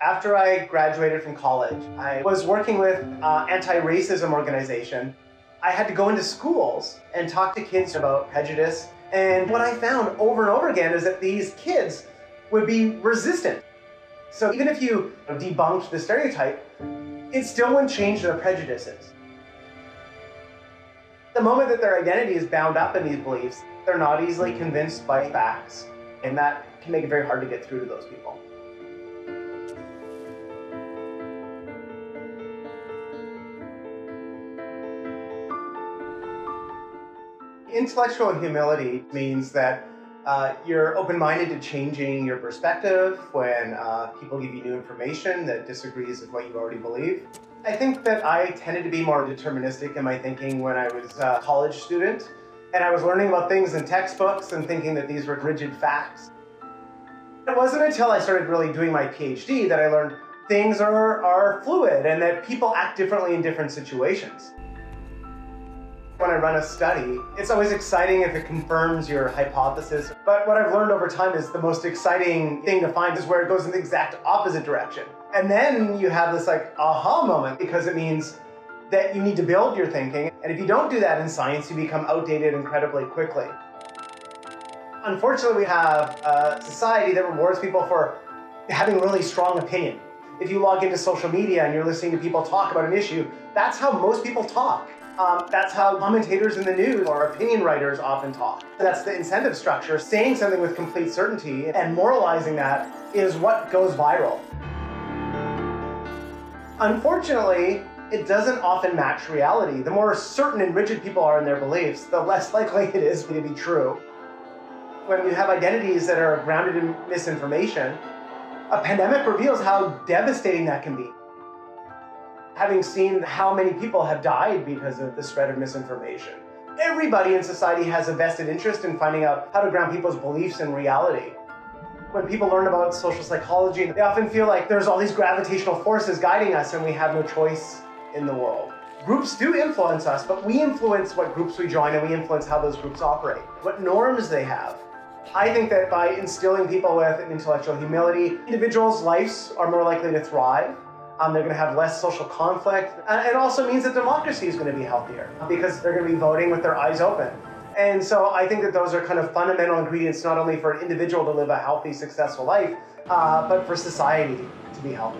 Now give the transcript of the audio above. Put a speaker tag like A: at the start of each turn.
A: After I graduated from college, I was working with an anti-racism organization. I had to go into schools and talk to kids about prejudice. And what I found over and over again is that these kids would be resistant. So even if you debunked the stereotype, it still wouldn't change their prejudices. The moment that their identity is bound up in these beliefs, they're not easily convinced by facts, and that can make it very hard to get through to those people. Intellectual humility means that you're open-minded to changing your perspective when people give you new information that disagrees with what you already believe. I think that I tended to be more deterministic in my thinking when I was a college student, and I was learning about things in textbooks and thinking that these were rigid facts. It wasn't until I started really doing my PhD that I learned things are fluid and that people act differently in different situations. When I run a study, it's always exciting if it confirms your hypothesis. But what I've learned over time is the most exciting thing to find is where it goes in the exact opposite direction. And then you have this aha moment, because it means that you need to build your thinking. And if you don't do that in science, you become outdated incredibly quickly. Unfortunately, we have a society that rewards people for having a really strong opinion. If you log into social media and you're listening to people talk about an issue, that's how most people talk. That's how commentators in the news or opinion writers often talk. That's the incentive structure. Saying something with complete certainty and moralizing that is what goes viral. Unfortunately, it doesn't often match reality. The more certain and rigid people are in their beliefs, the less likely it is to be true. When you have identities that are grounded in misinformation, a pandemic reveals how devastating that can be. Having seen how many people have died because of the spread of misinformation, everybody in society has a vested interest in finding out how to ground people's beliefs in reality. When people learn about social psychology, they often feel like there's all these gravitational forces guiding us and we have no choice in the world. Groups do influence us, but we influence what groups we join and we influence how those groups operate, what norms they have. I think that by instilling people with an intellectual humility, individuals' lives are more likely to thrive. They're going to have less social conflict. It also means that democracy is going to be healthier because they're going to be voting with their eyes open. And so I think that those are kind of fundamental ingredients, not only for an individual to live a healthy, successful life, but for society to be healthy.